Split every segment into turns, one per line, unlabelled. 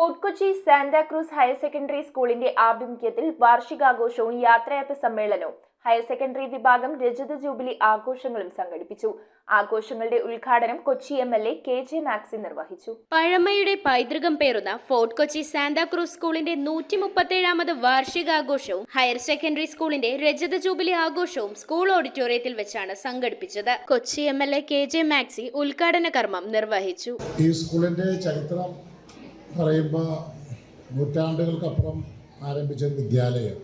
Fort Kochi Santa Cruz higher secondary സ്കൂളിന്റെ ആഭിമുഖ്യത്തിൽ വാർഷികാഘോഷവും യാത്രയയപ്പ് സമ്മേളനവും ഹയർ സെക്കൻഡറി വിഭാഗം രജത ജൂബിലി ആഘോഷങ്ങളും സംഘടിപ്പിച്ചു. ആഘോഷങ്ങളുടെ ഉദ്ഘാടനം കൊച്ചി MLA KJ മാക്സി നിർവഹിച്ചു.
പഴമയുടെ പൈതൃകം പേറുന്ന ഫോർട്ട് കൊച്ചി സാന്താക്രൂസ് സ്കൂളിന്റെ 137ാമത് വാർഷികാഘോഷവും ഹയർ സെക്കൻഡറി സ്കൂളിന്റെ രജത ജൂബിലി ആഘോഷവും സ്കൂൾ ഓഡിറ്റോറിയത്തിൽ വെച്ചാണ് സംഘടിപ്പിച്ചത്. കൊച്ചി MLA KJ മാക്സി ഉദ്ഘാടന കർമ്മം നിർവഹിച്ചു.
ഈ സ്കൂളിന്റെ ചരിത്രം പറയുമ്പോൾ നൂറ്റാണ്ടുകൾക്കപ്പുറം ആരംഭിച്ച ഒരു വിദ്യാലയം,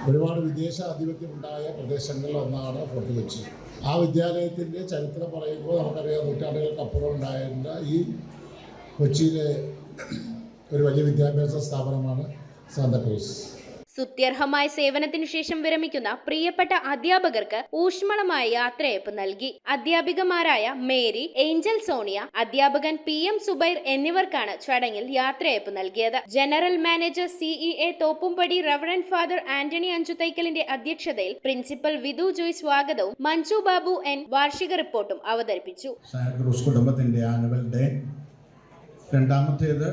ഒരുപാട് വിദേശ ആധിപത്യമുണ്ടായ പ്രദേശങ്ങളിൽ ഒന്നാണ് ഫോർട്ട് കൊച്ചി. ആ വിദ്യാലയത്തിൻ്റെ ചരിത്രം പറയുമ്പോൾ നമുക്കറിയാം, നൂറ്റാണ്ടുകൾക്കപ്പുറം ഉണ്ടായിരുന്ന ഈ കൊച്ചിയിലെ ഒരു വലിയ വിദ്യാഭ്യാസ സ്ഥാപനമാണ് സാന്താക്രൂസ്.
സ്തുത്യർഹമായ സേവനത്തിനു ശേഷം വിരമിക്കുന്ന പ്രിയപ്പെട്ട അധ്യാപകർക്ക് ഊഷ്മളമായ യാത്രയയപ്പ് നൽകി. അധ്യാപികമാരായ മേരി, ഏഞ്ചൽ സോണിയ, അധ്യാപകൻ PM സുബൈർ എന്നിവർക്കാണ് ചടങ്ങിൽ യാത്രയയപ്പ് നൽകിയത്. General manager CEA Thoppumpady reverend father Antony അഞ്ചുതൈക്കലിന്റെ അധ്യക്ഷതയിൽ പ്രിൻസിപ്പൽ വിധു ജോയ് സ്വാഗതവും മഞ്ജു ബാബു N വാർഷിക റിപ്പോർട്ടും അവതരിപ്പിച്ചു.
സാന്താക്രൂസ് കുടുംബത്തിന്റെ ആനുവൽ ഡേ, രണ്ടാമത്തേത്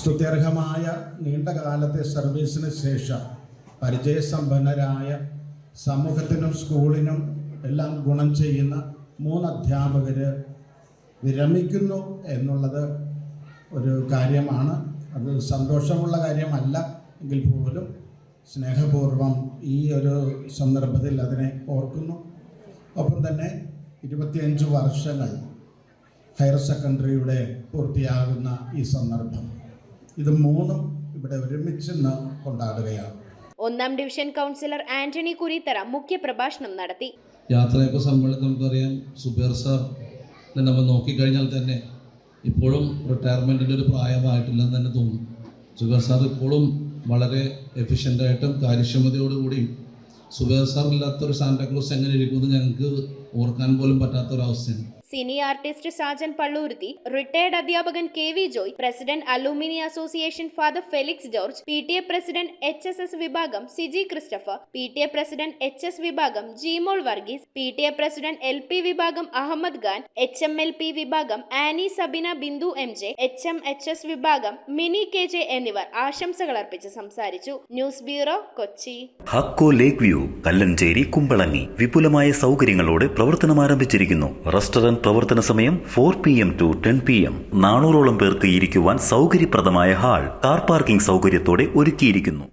സ്തുത്യർഹമായ നീണ്ടകാലത്തെ സർവീസിന് ശേഷം പരിചയസമ്പന്നരായ സമൂഹത്തിനും സ്കൂളിനും എല്ലാം ഗുണം ചെയ്യുന്ന 3 അധ്യാപകർ വിരമിക്കുന്നു എന്നുള്ളത് ഒരു കാര്യമാണ്. അത് സന്തോഷമുള്ള കാര്യമല്ല എങ്കിൽ പോലും സ്നേഹപൂർവം ഈ ഒരു സന്ദർഭത്തിൽ അതിനെ ഓർക്കുന്നു. ഒപ്പം തന്നെ 25 വർഷങ്ങൾ ഹയർ സെക്കൻഡറിയുടെ പൂർത്തിയാകുന്ന ഈ സന്ദർഭം, ഇത് 3 ഇവിടെ ഒരുമിച്ച് കൊണ്ടാടുകയാണ്.
1ാം ഡിവിഷൻ കൗൺസിലർ ആന്റണി കുരീത്തറ മുഖ്യ പ്രഭാഷണം നടത്തി.
യാത്രയയപ്പ് സമ്മേളനം നമുക്കറിയാം, സുബൈർ സാർ നമ്മൾ നോക്കിക്കഴിഞ്ഞാൽ തന്നെ ഇപ്പോഴും റിട്ടയർമെൻറ്റിൻ്റെ ഒരു പ്രായമായിട്ടില്ലെന്ന് തന്നെ തോന്നും. സുബൈർ സാർ ഇപ്പോഴും വളരെ എഫിഷ്യൻ്റായിട്ടും കാര്യക്ഷമതയോടുകൂടിയും, സുബൈർ സാർ ഇല്ലാത്തൊരു സാന്താക്രൂസ് എങ്ങനെ ഇരിക്കുമെന്ന് ഞങ്ങൾക്ക് ഓർക്കാൻ പോലും പറ്റാത്തൊരവസ്ഥയാണ്.
Cine artist Sajan Palluruthy, retired അധ്യാപകൻ KV Joy, president alumni association father Felix George, PTA president HSS വിഭാഗം Siji Christopher, PTA president HS വിഭാഗം Jimol Varghese, PTA president LP വിഭാഗം അഹമ്മദ് ഖാൻ, HMLP വിഭാഗം ആനി സബിന ബിന്ദു MJ, HMHS വിഭാഗം മിനി KJ എന്നിവർ ആശംസകൾ അർപ്പിച്ച് സംസാരിച്ചു. News bureau, Kochi.
Hakko lake view, Kallanchery, Kumbalangi വിപുലമായ സൗകര്യങ്ങളോടെ പ്രവർത്തനം ആരംഭിച്ചിരിക്കുന്നു. റെസ്റ്റോറന്റ് പ്രവർത്തന സമയം 4 PM to 10 PM. 400ഓളം പേർക്ക് ഇരിക്കുവാൻ സൗകര്യപ്രദമായ ഹാൾ, കാർ പാർക്കിംഗ് സൗകര്യത്തോടെ ഒരുക്കിയിരിക്കുന്നു.